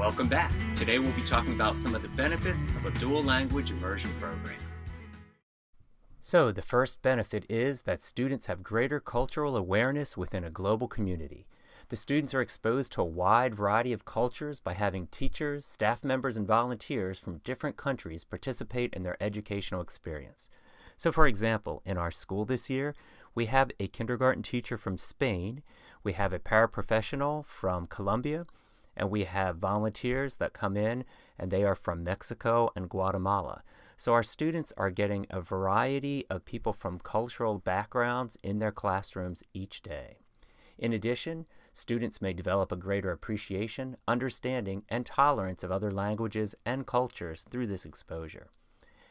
Welcome back. Today we'll be talking about some of the benefits of a dual language immersion program. So the first benefit is that students have greater cultural awareness within a global community. The students are exposed to a wide variety of cultures by having teachers, staff members, and volunteers from different countries participate in their educational experience. So for example, in our school this year, we have a kindergarten teacher from Spain, we have a paraprofessional from Colombia, and we have volunteers that come in, and they are from Mexico and Guatemala. So our students are getting a variety of people from cultural backgrounds in their classrooms each day. In addition, students may develop a greater appreciation, understanding, and tolerance of other languages and cultures through this exposure.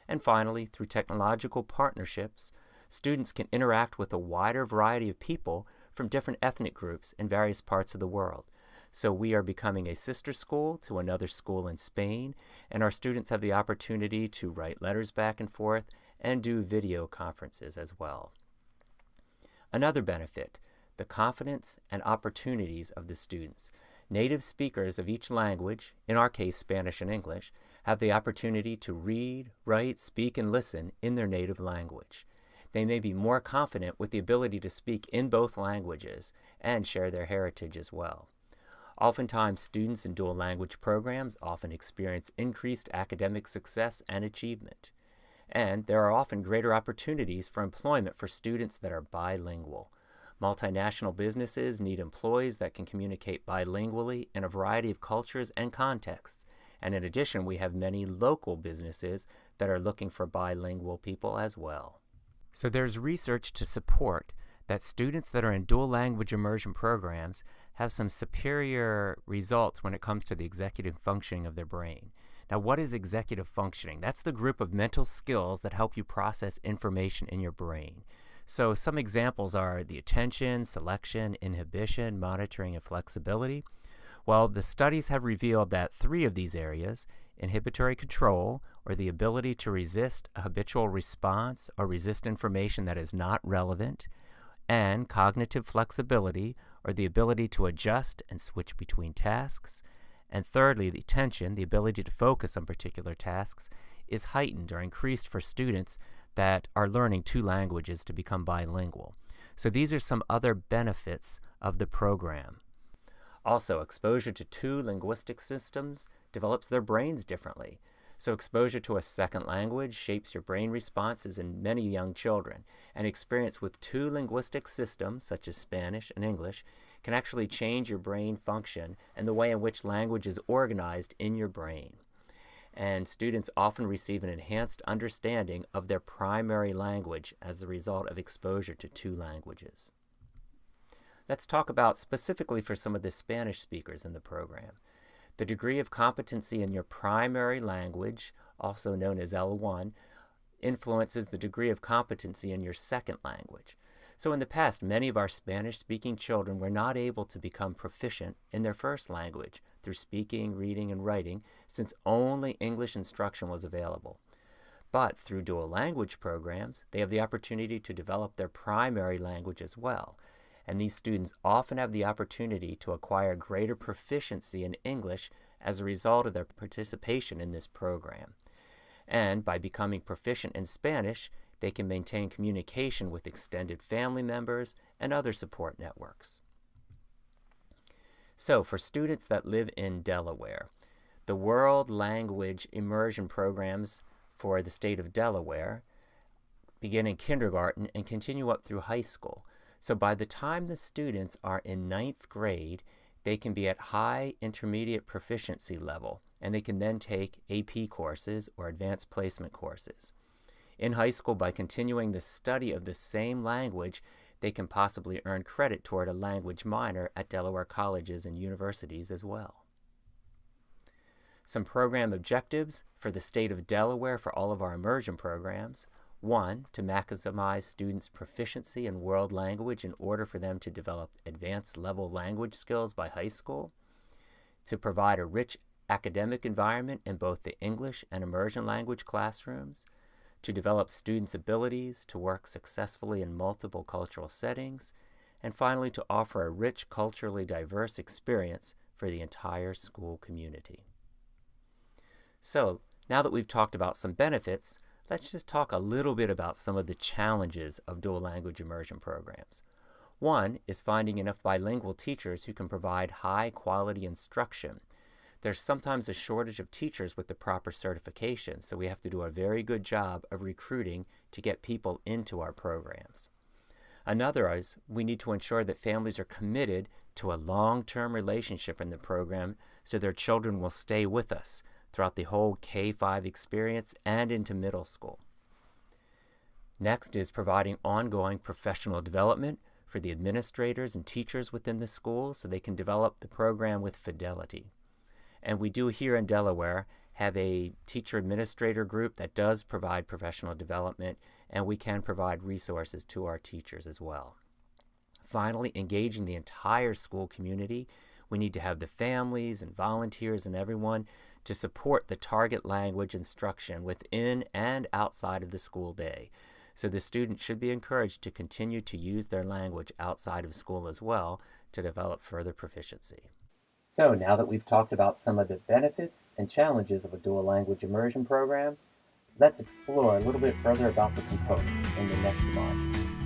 And finally, through technological partnerships, students can interact with a wider variety of people from different ethnic groups in various parts of the world. So we are becoming a sister school to another school in Spain, and our students have the opportunity to write letters back and forth and do video conferences as well. Another benefit, the confidence and opportunities of the students. Native speakers of each language, in our case Spanish and English, have the opportunity to read, write, speak, and listen in their native language. They may be more confident with the ability to speak in both languages and share their heritage as well. Oftentimes, students in dual language programs often experience increased academic success and achievement. And there are often greater opportunities for employment for students that are bilingual. Multinational businesses need employees that can communicate bilingually in a variety of cultures and contexts. And in addition, we have many local businesses that are looking for bilingual people as well. So there's research to support that students that are in dual language immersion programs have some superior results when it comes to the executive functioning of their brain. Now, what is executive functioning? That's the group of mental skills that help you process information in your brain. So some examples are the attention, selection, inhibition, monitoring, and flexibility. Well, the studies have revealed that 3 of these areas, inhibitory control, or the ability to resist a habitual response or resist information that is not relevant, and cognitive flexibility, or the ability to adjust and switch between tasks. And thirdly, the attention, the ability to focus on particular tasks, is heightened or increased for students that are learning 2 languages to become bilingual. So these are some other benefits of the program. Also, exposure to 2 linguistic systems develops their brains differently. So exposure to a second language shapes your brain responses in many young children, and experience with 2 linguistic systems, such as Spanish and English, can actually change your brain function and the way in which language is organized in your brain. And students often receive an enhanced understanding of their primary language as a result of exposure to 2 languages. Let's talk about specifically for some of the Spanish speakers in the program. The degree of competency in your primary language, also known as L1, influences the degree of competency in your second language. So in the past, many of our Spanish-speaking children were not able to become proficient in their first language through speaking, reading, and writing, since only English instruction was available. But through dual language programs, they have the opportunity to develop their primary language as well. And these students often have the opportunity to acquire greater proficiency in English as a result of their participation in this program. And by becoming proficient in Spanish, they can maintain communication with extended family members and other support networks. So for students that live in Delaware, the World Language Immersion programs for the state of Delaware begin in kindergarten and continue up through high school. So by the time the students are in 9th grade, they can be at high intermediate proficiency level, and they can then take AP courses or advanced placement courses. In high school, by continuing the study of the same language, they can possibly earn credit toward a language minor at Delaware colleges and universities as well. Some program objectives for the state of Delaware for all of our immersion programs. 1, to maximize students' proficiency in world language in order for them to develop advanced level language skills by high school. To provide a rich academic environment in both the English and immersion language classrooms. To develop students' abilities to work successfully in multiple cultural settings. And finally, to offer a rich, culturally diverse experience for the entire school community. So, now that we've talked about some benefits, let's just talk a little bit about some of the challenges of dual language immersion programs. One is finding enough bilingual teachers who can provide high-quality instruction. There's sometimes a shortage of teachers with the proper certification, so we have to do a very good job of recruiting to get people into our programs. Another is we need to ensure that families are committed to a long-term relationship in the program so their children will stay with us throughout the whole K-5 experience and into middle school. Next is providing ongoing professional development for the administrators and teachers within the school so they can develop the program with fidelity. And we do here in Delaware have a teacher administrator group that does provide professional development, and we can provide resources to our teachers as well. Finally, engaging the entire school community. We need to have the families and volunteers and everyone to support the target language instruction within and outside of the school day. So the students should be encouraged to continue to use their language outside of school as well to develop further proficiency. So now that we've talked about some of the benefits and challenges of a dual language immersion program, let's explore a little bit further about the components in the next module.